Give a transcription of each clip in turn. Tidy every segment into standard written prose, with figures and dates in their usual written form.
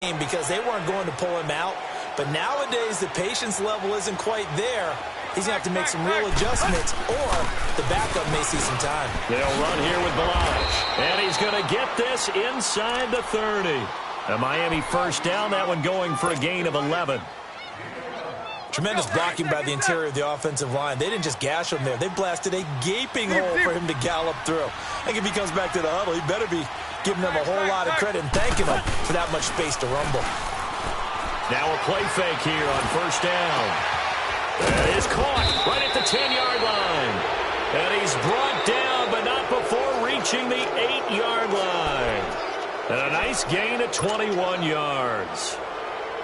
because they weren't going to pull him out. But nowadays, the patience level isn't quite there. He's going to have to make some real adjustments, or the backup may see some time. They'll run here with Balaj. And he's going to get this inside the 30. A Miami first down, that one going for a gain of 11. Tremendous blocking by the interior of the offensive line. They didn't just gash him there. They blasted a gaping hole for him to gallop through. I think if he comes back to the huddle, he better be giving them a whole lot of credit and thanking them for that much space to rumble. Now a play fake here on first down. It is caught right at the 10-yard line. And he's brought down, but not before reaching the 8-yard line. And a nice gain of 21 yards.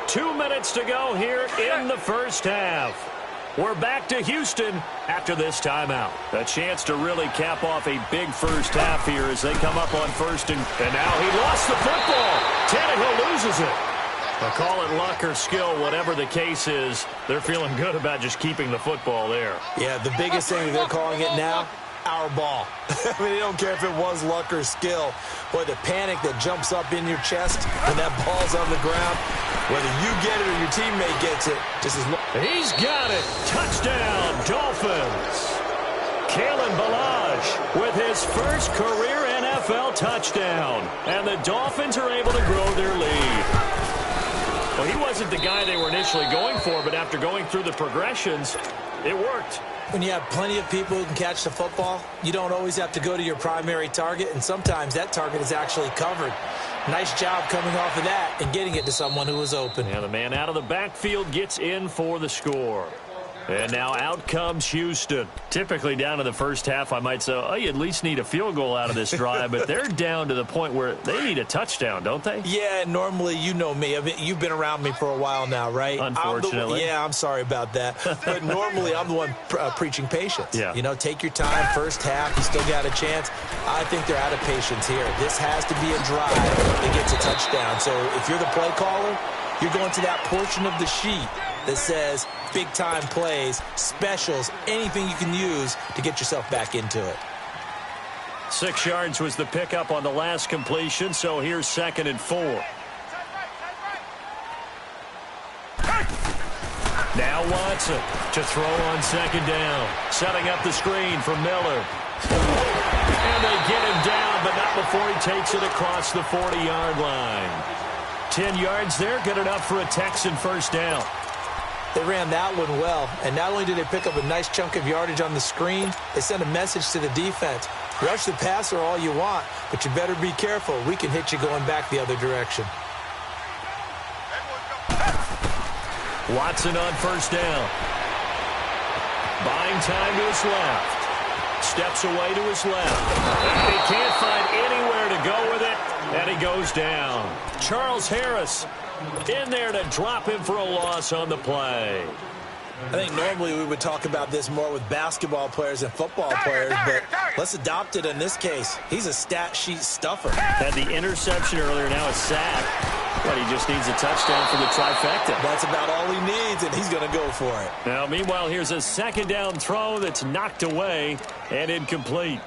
2 minutes to go here in the first half. We're back to Houston after this timeout. A chance to really cap off a big first half here as they come up on first. And now he lost the football. Tannehill loses it. They'll call it luck or skill, whatever the case is. They're feeling good about just keeping the football there. Yeah, the biggest thing they're calling it now, our ball. I mean, they don't care if it was luck or skill. Boy, the panic that jumps up in your chest when that ball's on the ground, whether you get it or your teammate gets it, just as long. He's got it. Touchdown, Dolphins. Kalen Balaj with his first career NFL touchdown. And the Dolphins are able to grow their lead. Well, he wasn't the guy they were initially going for, but after going through the progressions, it worked. When you have plenty of people who can catch the football, you don't always have to go to your primary target, and sometimes that target is actually covered. Nice job coming off of that and getting it to someone who was open. And the man out of the backfield gets in for the score. And now out comes Houston. Typically down in the first half, I might say, oh, you at least need a field goal out of this drive, but they're down to the point where they need a touchdown, don't they? Yeah, normally, you know me. I mean, you've been around me for a while now, right? Unfortunately. I'm sorry about that. But normally, I'm the one preaching patience. Yeah. You know, take your time, first half, you still got a chance. I think they're out of patience here. This has to be a drive that gets a touchdown. So if you're the play caller, you're going to that portion of the sheet that says big-time plays, specials, anything you can use to get yourself back into it. 6 yards was the pickup on the last completion, so here's 2nd and 4. Now Watson to throw on 2nd down. Setting up the screen for Miller. And they get him down, but not before he takes it across the 40-yard line. 10 yards there, good enough for a Texan first down. They ran that one well, and not only did they pick up a nice chunk of yardage on the screen, they sent a message to the defense. Rush the passer all you want, but you better be careful. We can hit you going back the other direction. Watson on first down. Buying time to his left. Steps away to his left. And he can't find anywhere to go with it, and he goes down. Charles Harris in there to drop him for a loss on the play. I think normally we would talk about this more with basketball players and football players, but let's adopt it in this case. He's a stat sheet stuffer. Had the interception earlier, now a sack. But he just needs a touchdown for the trifecta. That's about all he needs, and he's going to go for it. Now, meanwhile, here's a 2nd down throw that's knocked away and incomplete.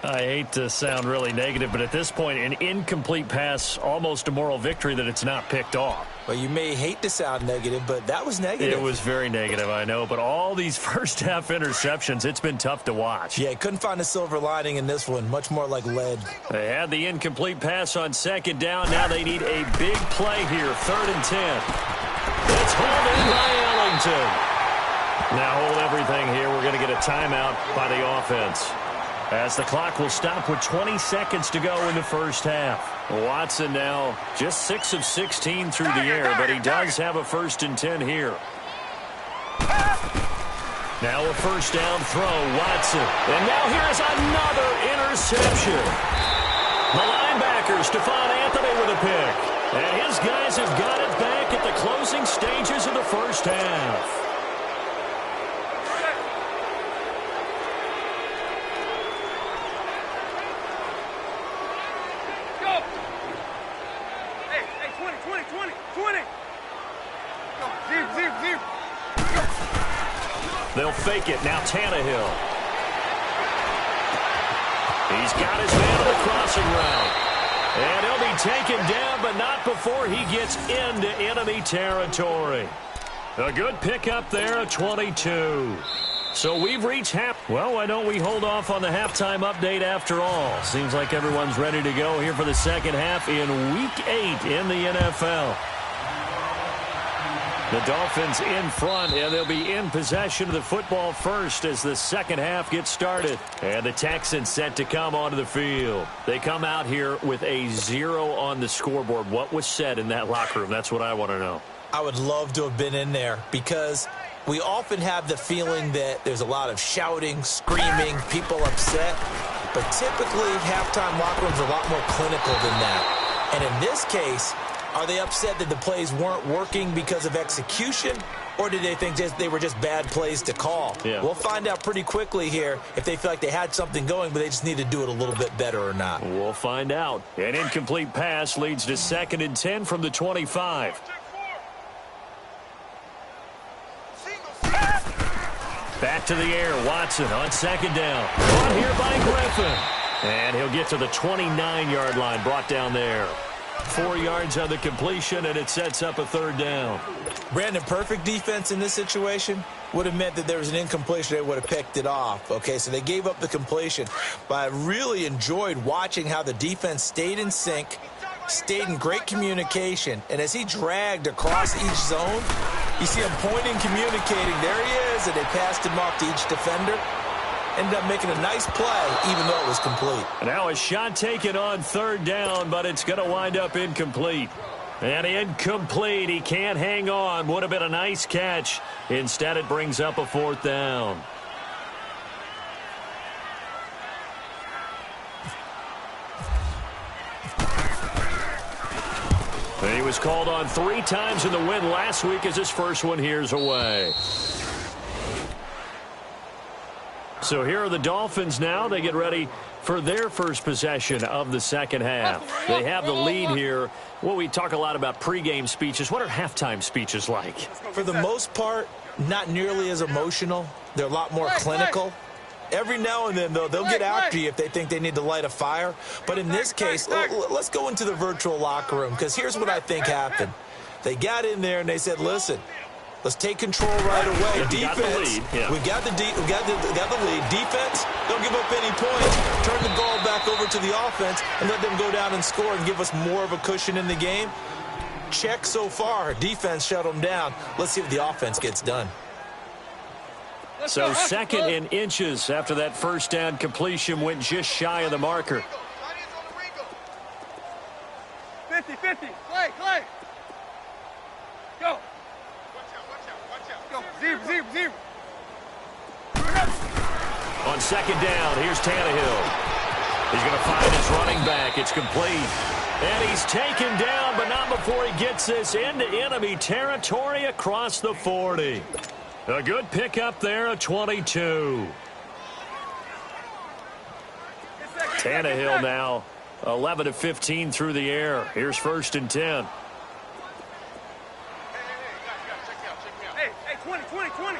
I hate to sound really negative, but at this point, an incomplete pass, almost a moral victory that it's not picked off. Well, you may hate to sound negative, but that was negative. It was very negative, I know, but all these first-half interceptions, it's been tough to watch. Yeah, couldn't find a silver lining in this one, much more like lead. They had the incomplete pass on 2nd down. Now they need a big play here, 3rd and 10. It's hauled in by Ellington. Now hold everything here. We're going to get a timeout by the offense, as the clock will stop with 20 seconds to go in the first half. Watson now just 6 of 16 through the air, but he does have a 1st and 10 here. Now a first down throw, Watson. And now here's another interception. The linebacker, Stephon Anthony with a pick. And his guys have got it back at the closing stages of the first half. They'll fake it. Now Tannehill. He's got his man on the crossing route. And he'll be taken down, but not before he gets into enemy territory. A good pickup there, a 22. So we've reached half. Well, why don't we hold off on the halftime update after all? Seems like everyone's ready to go here for the second half in Week 8 in the NFL. The Dolphins in front, and they'll be in possession of the football first as the second half gets started. And the Texans set to come onto the field. They come out here with a 0 on the scoreboard. What was said in that locker room? That's what I want to know. I would love to have been in there because we often have the feeling that there's a lot of shouting, screaming, people upset. But typically, halftime locker rooms are a lot more clinical than that. And in this case, are they upset that the plays weren't working because of execution, or did they think they were just bad plays to call? Yeah. We'll find out pretty quickly here if they feel like they had something going, but they just need to do it a little bit better or not. We'll find out. An incomplete pass leads to 2nd and 10 from the 25. Back to the air, Watson on 2nd down. Brought here by Griffin. And he'll get to the 29-yard line, brought down there. 4 yards on the completion, and it sets up a 3rd down. Brandon, perfect defense in this situation would have meant that there was an incompletion. They would have picked it off. Okay, so they gave up the completion. But I really enjoyed watching how the defense stayed in sync, stayed in great communication, and as he dragged across each zone, you see him pointing, communicating. There he is, and they passed him off to each defender. Ended up making a nice play, even though it was complete. Now a shot taken on 3rd down, but it's going to wind up incomplete. And incomplete. He can't hang on. Would have been a nice catch. Instead, it brings up a 4th down. He was called on 3 times in the win last week as his first one here's away. So here are the Dolphins now. They get ready for their first possession of the second half. They have the lead here. Well, we talk a lot about pregame speeches. What are halftime speeches like? For the most part, not nearly as emotional. They're a lot more clinical. Every now and then, though, they'll get after you if they think they need to light a fire. But in this case, let's go into the virtual locker room, because here's what I think happened. They got in there and they said, listen, let's take control right away. Defense, we got the lead. Defense, don't give up any points. Turn the ball back over to the offense and let them go down and score and give us more of a cushion in the game. Check so far. Defense shut them down. Let's see if the offense gets done. So 2nd and inches after that first down completion went just shy of the marker. 50-50. Clay. Go. Go. Zero. On 2nd down, here's Tannehill. He's going to find his running back. It's complete. And he's taken down, but not before he gets this into enemy territory across the 40. A good pickup there, a 22. Tannehill now 11 of 15 through the air. Here's 1st and 10. Hey, 20. Hey, 20.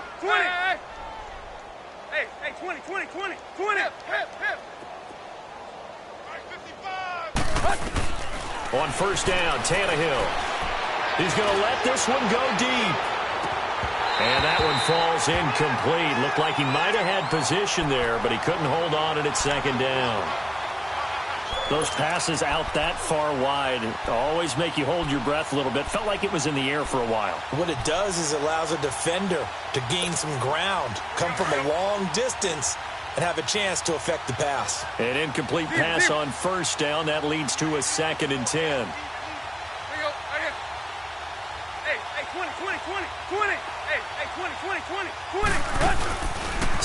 On 1st down, Tannehill. He's going to let this one go deep. And that one falls incomplete. Looked like he might have had position there, but he couldn't hold on it at 2nd down. Those passes out that far wide always make you hold your breath a little bit. Felt like it was in the air for a while. What it does is it allows a defender to gain some ground, come from a long distance, and have a chance to affect the pass. An incomplete pass on 1st down. That leads to a 2nd and 10. Hey, 20.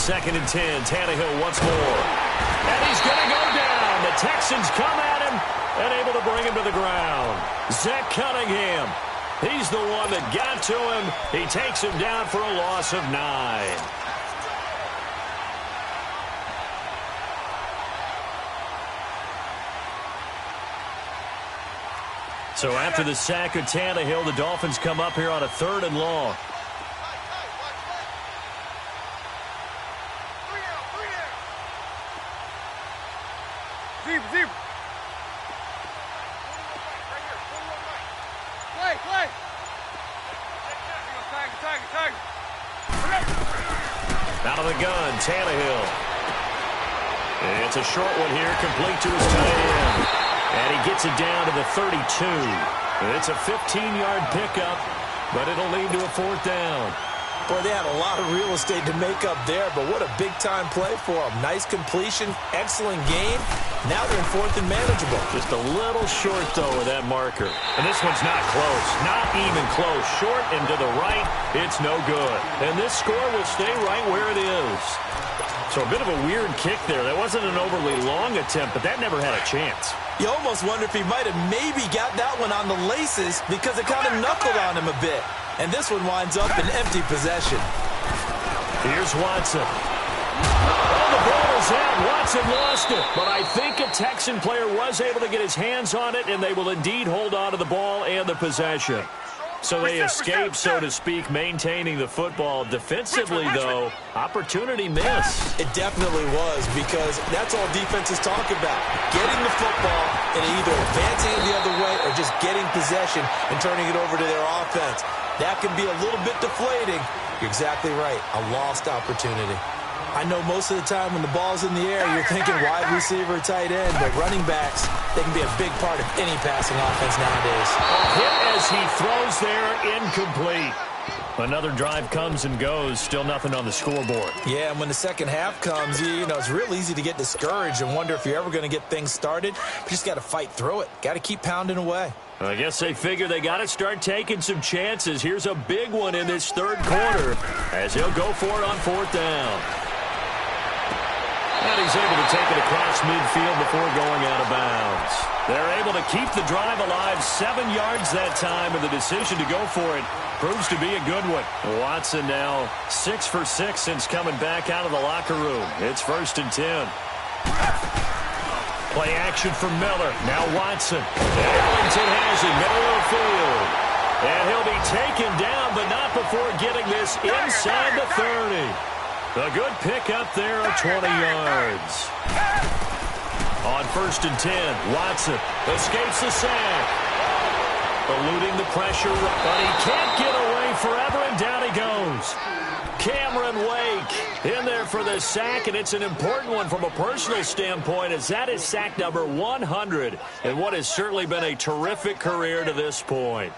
2nd and 10. Tannehill once more. And he's going to go down. The Texans come at him and able to bring him to the ground. Zach Cunningham. He's the one that got to him. He takes him down for a loss of 9. So after the sack of Tannehill, the Dolphins come up here on a 3rd and long. Zero. Target. Out of the gun, Tannehill. It's a short one here, complete to his tight end. And he gets it down to the 32. It's a 15-yard pickup, but it'll lead to a 4th down. Boy, they had a lot of real estate to make up there, but what a big-time play for them. Nice completion, excellent game. Now they're in 4th and manageable. Just a little short, though, with that marker. And this one's not close. Not even close. Short and to the right, it's no good. And this score will stay right where it is. So a bit of a weird kick there. That wasn't an overly long attempt, but that never had a chance. You almost wonder if he might have maybe got that one on the laces because it kind of knuckled on him a bit. And this one winds up in empty possession. Here's Watson. Oh, the ball is out. Watson lost it. But I think a Texan player was able to get his hands on it, and they will indeed hold on to the ball and the possession. So they escape, so to speak, maintaining the football. Defensively, though, opportunity miss. It definitely was, because that's all defenses talk about. Getting the football and either advancing it the other way or just getting possession and turning it over to their offense. That can be a little bit deflating. You're exactly right. A lost opportunity. I know most of the time when the ball's in the air, you're thinking wide receiver, tight end, but running backs, they can be a big part of any passing offense nowadays. A hit as he throws there, incomplete. Another drive comes and goes, still nothing on the scoreboard. Yeah, and when the second half comes, you know, it's real easy to get discouraged and wonder if you're ever going to get things started. You just got to fight through it. Got to keep pounding away. I guess they figure they got to start taking some chances. Here's a big one in this third quarter as he'll go for it on 4th down. And he's able to take it across midfield before going out of bounds. They're able to keep the drive alive, 7 yards that time, and the decision to go for it proves to be a good one. Watson now 6 for 6 since coming back out of the locker room. It's 1st and 10. Play action for Miller. Now Watson. Ellington has it, middle of the field. And he'll be taken down, but not before getting this inside the 30. A good pickup there of 20 yards. On 1st and 10, Watson escapes the sack. Eluding the pressure, but he can't get away forever, and down he goes. Cameron Wake in there for the sack, and it's an important one from a personal standpoint, as that is sack number 100 in what has certainly been a terrific career to this point.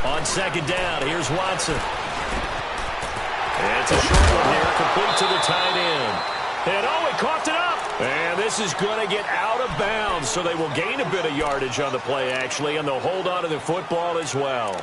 On 2nd down, here's Watson. It's a short one here, complete to the tight end. And oh, he coughed it up. And this is going to get out of bounds, so they will gain a bit of yardage on the play, actually, and they'll hold on to the football as well.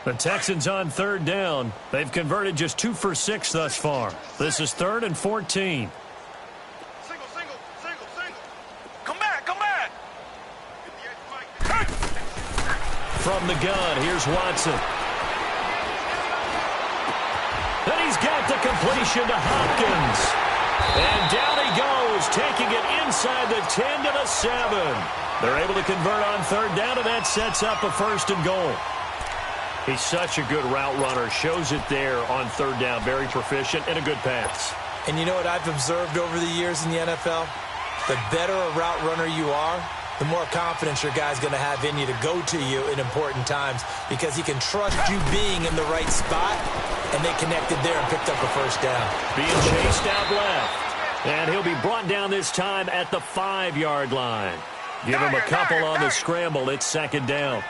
The Texans on 3rd down. They've converted just 2 for 6 thus far. This is 3rd and 14. Single. Come back. From the gun, here's Watson. And he's got the completion to Hopkins. And down he goes, taking it inside the 10 to the 7. They're able to convert on 3rd down, and that sets up a 1st and goal. He's such a good route runner. Shows it there on 3rd down. Very proficient and a good pass. And you know what I've observed over the years in the NFL? The better a route runner you are, the more confidence your guy's going to have in you to go to you in important times, because he can trust you being in the right spot, and they connected there and picked up a 1st down. Being chased out left. And he'll be brought down this time at the 5-yard line. Give him a couple on the scramble. It's 2nd down.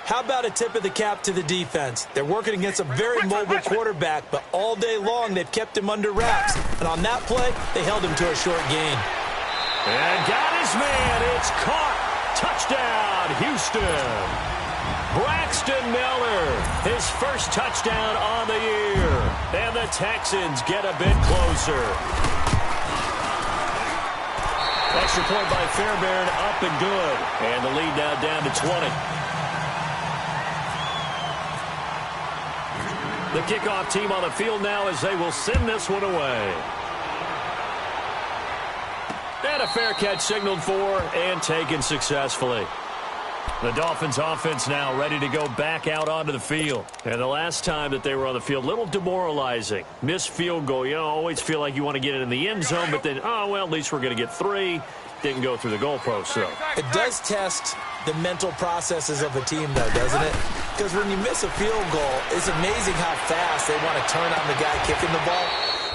How about a tip of the cap to the defense? They're working against a very mobile quarterback, but all day long they've kept him under wraps. And on that play, they held him to a short gain. And got his man. It's caught. Touchdown, Houston. Braxton Miller, his first touchdown on the year. And the Texans get a bit closer. Extra point by Fairbairn, up and good. And the lead now down to 20. The kickoff team on the field now as they will send this one away. And a fair catch signaled for and taken successfully. The Dolphins offense now ready to go back out onto the field. And the last time that they were on the field, a little demoralizing. Missed field goal. You always feel like you want to get it in the end zone, but then, oh, well, at least we're going to get 3. Didn't go through the goalpost, though. It does test the mental processes of a team, though, doesn't it? Because when you miss a field goal, it's amazing how fast they want to turn on the guy kicking the ball.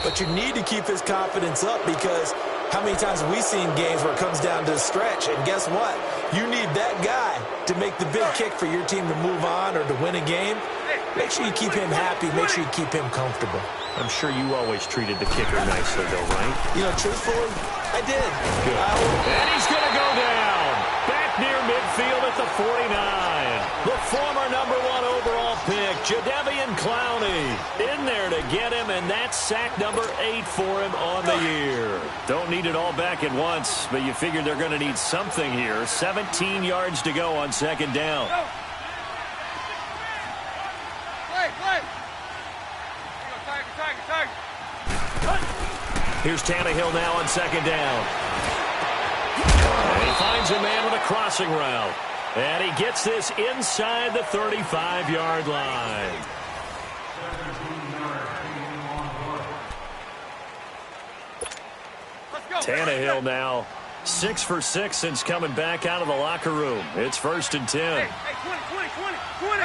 But you need to keep his confidence up, because how many times have we seen games where it comes down to a stretch? And guess what? You need that guy to make the big kick for your team to move on or to win a game. Make sure you keep him happy. Make sure you keep him comfortable. I'm sure you always treated the kicker nicely, though, right? You know, truthfully, I did. Good. And he's going to go down. Back near midfield at the 49. The former #1 overall pick, Jadeveon Clowney, in there to get him, and that's sack number 8 for him on the year. Don't need it all back at once, but you figure they're going to need something here. 17 yards to go on second down. Here's Tannehill now on second down. And he finds a man with a crossing route. And he gets this inside the 35-yard line. Tannehill now 6 for 6 since coming back out of the locker room. It's 1st and 10. Hey, 20.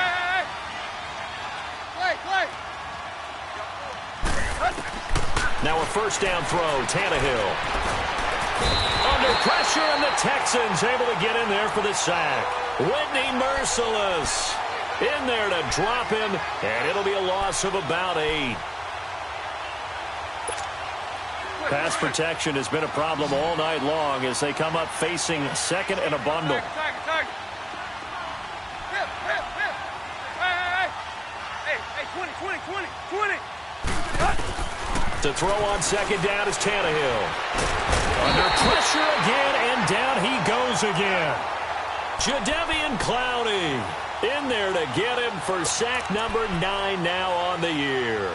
Hey. Play. Now a first down throw, Tannehill. Under pressure, and the Texans able to get in there for the sack. Whitney Merciless in there to drop him, and it'll be a loss of about 8. Pass protection has been a problem all night long as they come up facing second and a bundle. Hey, 20. To throw on second down is Tannehill. Under pressure again, and down he goes again. Jadeveon Clowney in there to get him for sack number 9 now on the year.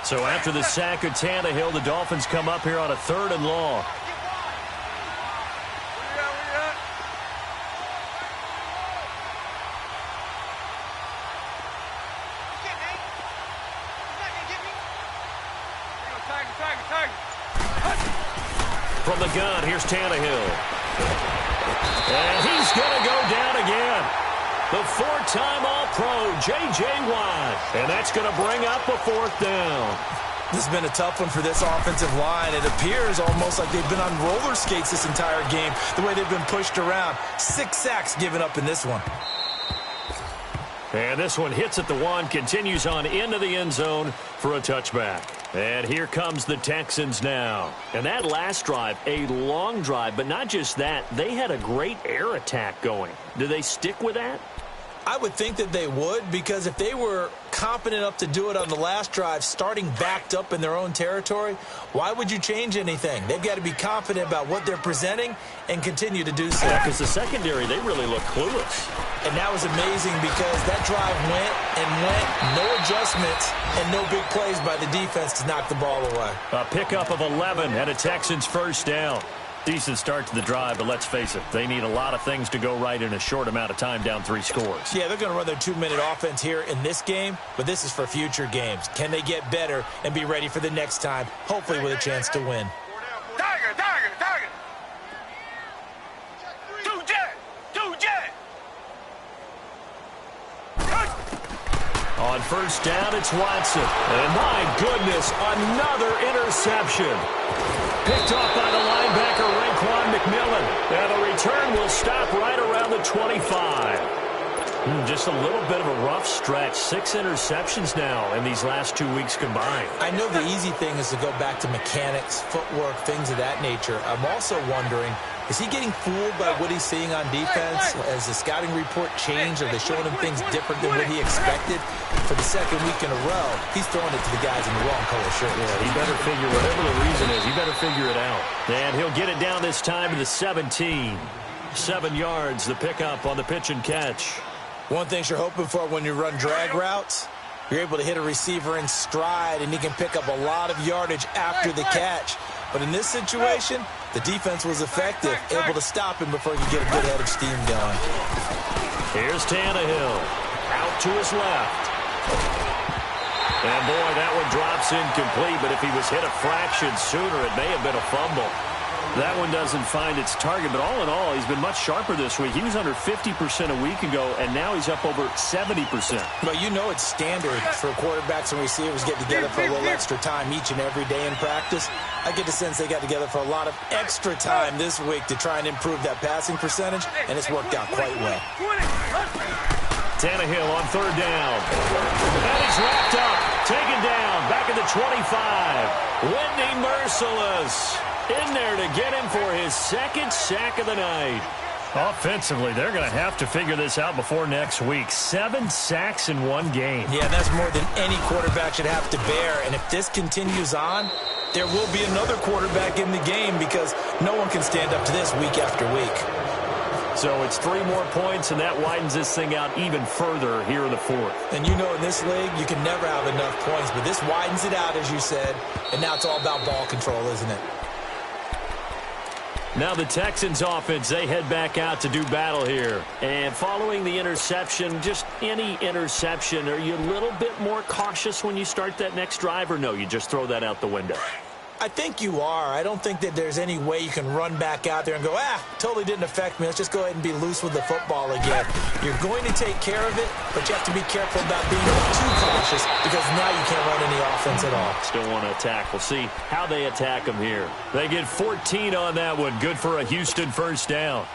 So after the sack of Tannehill, the Dolphins come up here on a 3rd and long. From the gun, here's Tannehill. And he's going to go down again. The 4-time All-Pro, J.J. Watt. And that's going to bring up a 4th down. This has been a tough one for this offensive line. It appears almost like they've been on roller skates this entire game, the way they've been pushed around. 6 sacks given up in this one. And this one hits at the 1, continues on into the end zone for a touchback. And here comes the Texans now. And that last drive, a long drive, but not just that. They had a great air attack going. Do they stick with that? I would think that they would, because if they were confident enough to do it on the last drive, starting backed up in their own territory, why would you change anything? They've got to be confident about what they're presenting and continue to do so. Yeah, because the secondary, they really look clueless. And that was amazing because that drive went, no adjustments, and no big plays by the defense to knock the ball away. A pickup of 11 and a Texans first down. Decent start to the drive, but let's face it, they need a lot of things to go right in a short amount of time, down 3 scores. Yeah, they're going to run their 2-minute offense here in this game, but this is for future games. Can they get better and be ready for the next time, hopefully with a chance to win? Tiger. 2 jet. On first down, it's Watson. And my goodness, another interception. Picked off by the linebacker, Raekwon McMillan. And the return will stop right around the 25. Just a little bit of a rough stretch. 6 interceptions now in these last 2 weeks combined. I know the easy thing is to go back to mechanics, footwork, things of that nature. I'm also wondering, is he getting fooled by what he's seeing on defense? Has the scouting report changed? Are they showing him things different than what he expected? For the second week in a row, he's throwing it to the guys in the wrong color shirt. Yeah, he better figure, whatever the reason is, he better figure it out. And he'll get it down this time to the 17. 7 yards, the pickup on the pitch and catch. One thing you're hoping for when you run drag routes, you're able to hit a receiver in stride, and he can pick up a lot of yardage after the catch. But in this situation, the defense was effective, able to stop him before he could get a good head of steam going. Here's Tannehill. Out to his left. And, boy, that one drops incomplete, but if he was hit a fraction sooner, it may have been a fumble. That one doesn't find its target, but all in all, he's been much sharper this week. He was under 50% a week ago, and now he's up over 70%. But you know it's standard for quarterbacks and receivers get together for a little extra time each and every day in practice. I get the sense they got together for a lot of extra time this week to try and improve that passing percentage, and it's worked out quite well. Tannehill on third down. And he's wrapped up, taken down, back at the 25. Whitney Merciless in there to get him for his second sack of the night. Offensively, they're going to have to figure this out before next week. 7 sacks in one game. Yeah, that's more than any quarterback should have to bear. And if this continues on, there will be another quarterback in the game because no one can stand up to this week after week. So it's 3 more points, and that widens this thing out even further here in the fourth. And you know in this league, you can never have enough points, but this widens it out, as you said, and now it's all about ball control, isn't it? Now the Texans offense, they head back out to do battle here. And following the interception, just any interception, are you a little bit more cautious when you start that next drive, or no, you just throw that out the window? I think you are. I don't think that there's any way you can run back out there and go, totally didn't affect me. Let's just go ahead and be loose with the football again. You're going to take care of it, but you have to be careful about being too cautious because now you can't run any offense at all. Still want to attack. We'll see how they attack them here. They get 14 on that one. Good for a Houston first down.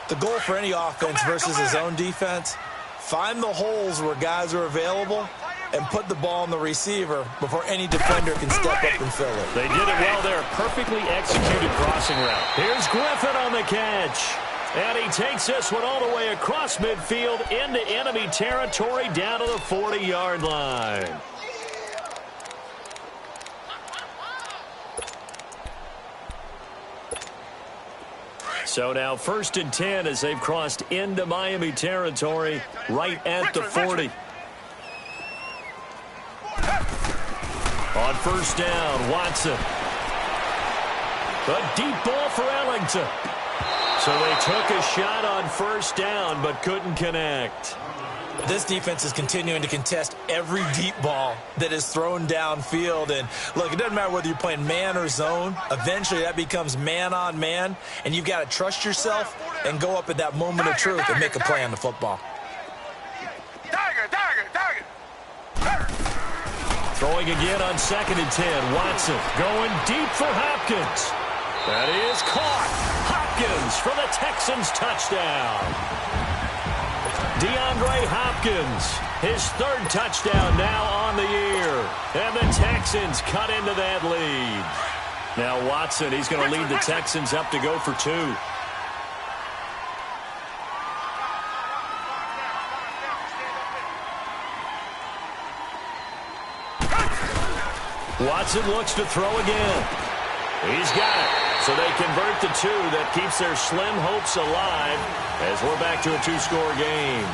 The goal for any offense versus his own defense, find the holes where guys are available and put the ball on the receiver before any defender can step up and fill it. They did it well there. Perfectly executed crossing route. Here's Griffin on the catch. And he takes this one all the way across midfield into enemy territory down to the 40-yard line. So now 1st and 10 as they've crossed into Miami territory right at the 40. On first down, Watson. A deep ball for Ellington. So they took a shot on first down but couldn't connect. This defense is continuing to contest every deep ball that is thrown downfield. And look, it doesn't matter whether you're playing man or zone. Eventually that becomes man on man. And you've got to trust yourself and go up at that moment of truth and make a play on the football. Throwing again on 2nd and 10. Watson going deep for Hopkins. That is caught. Hopkins for the Texans touchdown. DeAndre Hopkins, his 3rd touchdown now on the year. And the Texans cut into that lead. Now Watson, he's going to lead the Texans up to go for 2. Watson looks to throw again. He's got it. So they convert the 2. That keeps their slim hopes alive as we're back to a 2-score game.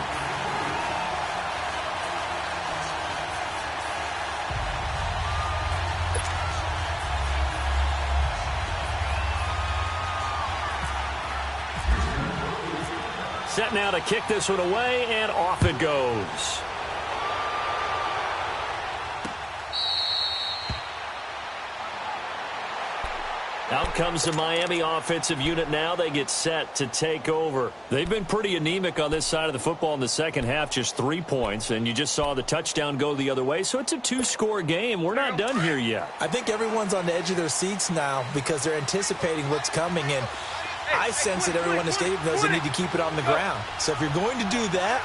Set now to kick this one away, and off it goes. Out comes the Miami offensive unit now. They get set to take over. They've been pretty anemic on this side of the football in the second half, just 3 points, and you just saw the touchdown go the other way, so it's a 2-score game. We're not done here yet. I think everyone's on the edge of their seats now because they're anticipating what's coming, and I sense that everyone in the stadium knows they need to keep it on the ground. So if you're going to do that,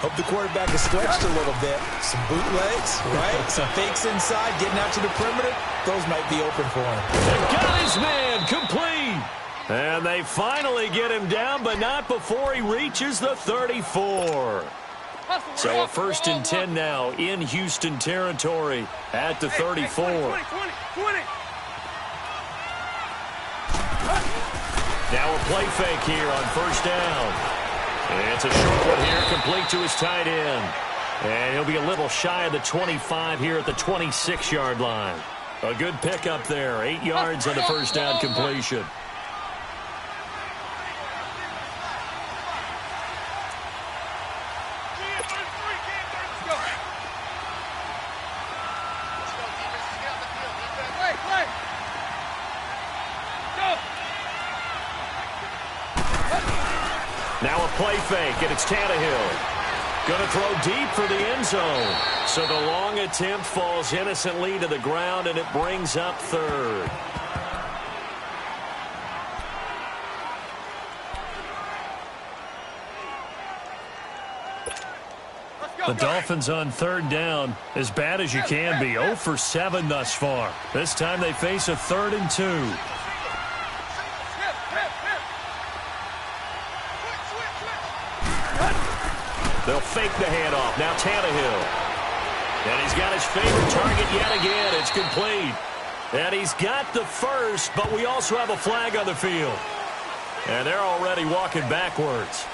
hope the quarterback is stretched a little bit. Some bootlegs, right? Some fakes inside, getting out to the perimeter. Those might be open for him. They got his man complete. And they finally get him down, but not before he reaches the 34. So a 1st and 10 now in Houston territory at the 34. Now a play fake here on first down. It's a short one here, complete to his tight end. And he'll be a little shy of the 25 here at the 26-yard line. A good pickup there. 8 yards on the first down completion. Now a play fake, and it's Tannehill. Going to throw deep for the end zone. So the long attempt falls innocently to the ground, and it brings up third. The Dolphins on third down, as bad as you can be. 0 for 7 thus far. This time they face a 3rd and 2. They'll fake the handoff. Now Tannehill. And he's got his favorite target yet again. It's complete. And he's got the first, but we also have a flag on the field. And they're already walking backwards.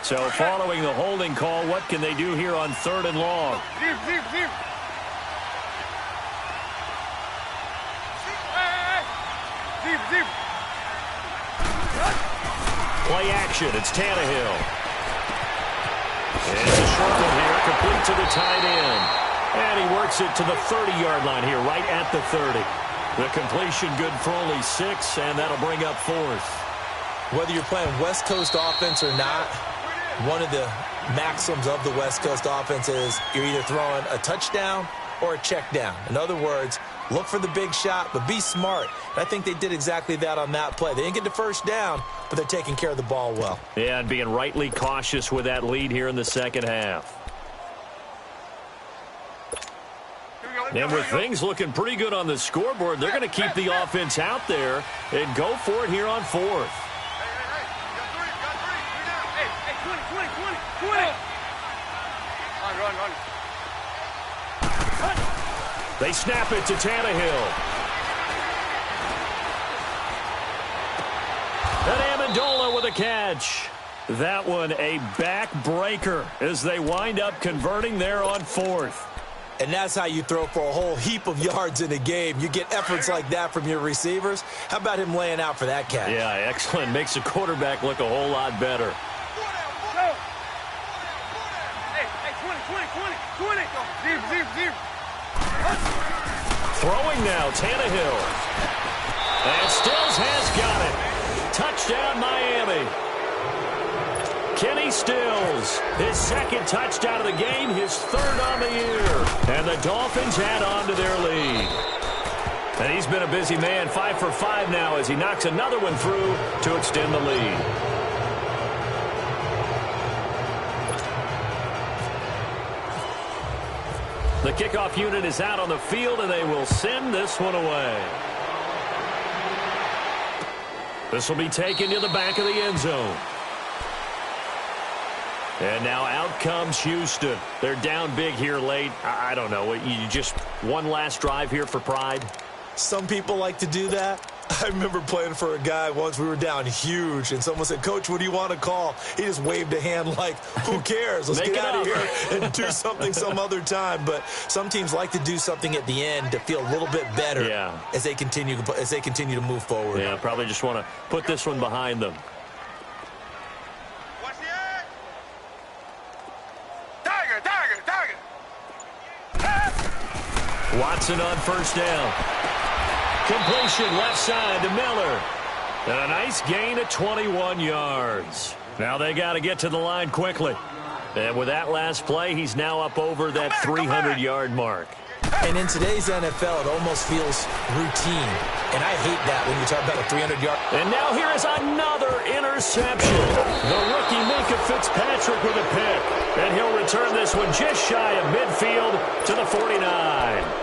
So following the holding call, what can they do here on 3rd and long? Play action. It's Tannehill. It's a short one here, complete to the tight end. And he works it to the 30-yard line here, right at the 30. The completion good for only 6, and that'll bring up 4th. Whether you're playing West Coast offense or not, one of the maxims of the West Coast offense is you're either throwing a touchdown or a check down. In other words, look for the big shot, but be smart. And I think they did exactly that on that play. They didn't get the first down, but they're taking care of the ball well. Yeah, and being rightly cautious with that lead here in the second half. And with things looking pretty good on the scoreboard, they're going to keep the offense out there and go for it here on 4th. They snap it to Tannehill. And Amendola with a catch. That one a backbreaker as they wind up converting there on 4th. And that's how you throw for a whole heap of yards in a game. You get efforts like that from your receivers. How about him laying out for that catch? Yeah, excellent. Makes the quarterback look a whole lot better. Throwing now, Tannehill. And Stills has got it. Touchdown, Miami. Kenny Stills, his 2nd touchdown of the game, his 3rd on the year. And the Dolphins add on to their lead. And he's been a busy man, 5 for 5 now as he knocks another one through to extend the lead. The kickoff unit is out on the field, and they will send this one away. This will be taken to the back of the end zone. And now out comes Houston. They're down big here late. I don't know. You just one last drive here for pride? Some people like to do that. I remember playing for a guy once. We were down huge, and someone said, "Coach, what do you want to call?" He just waved a hand like, who cares? Let's get out of here and do something some other time. But some teams like to do something at the end to feel a little bit better as they continue to move forward. Yeah, probably just want to put this one behind them. Watson on first down. Completion left side to Miller. And a nice gain of 21 yards. Now they got to get to the line quickly. And with that last play, he's now up over that 300-yard mark. And in today's NFL, it almost feels routine. And I hate that when you talk about a 300-yard. And now here is another interception. The rookie Minka Fitzpatrick with a pick. And he'll return this one just shy of midfield to the 49.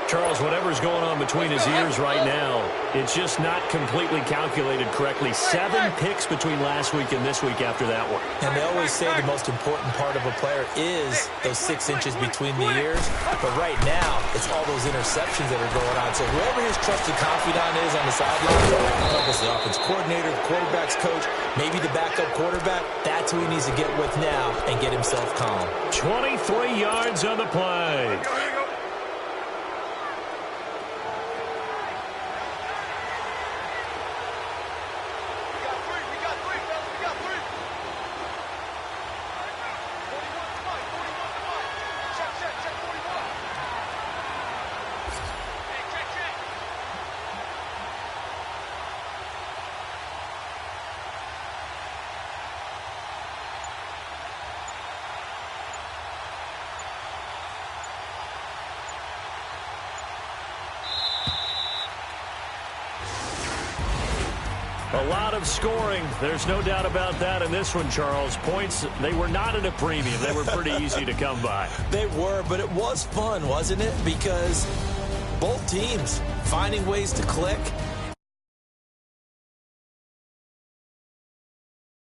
Charles, whatever's going on between his ears right now, it's just not completely calculated correctly. 7 picks between last week and this week after that one. And they always say the most important part of a player is those 6 inches between the ears. But right now, it's all those interceptions that are going on. So whoever his trusted confidant is on the sideline, whether it's the offense coordinator, the quarterback's coach, maybe the backup quarterback, that's who he needs to get with now and get himself calm. 23 yards on the play. A lot of scoring. There's no doubt about that in this one, Charles. Points, they were not at a premium. They were pretty easy to come by. They were, but it was fun, wasn't it? Because both teams finding ways to click.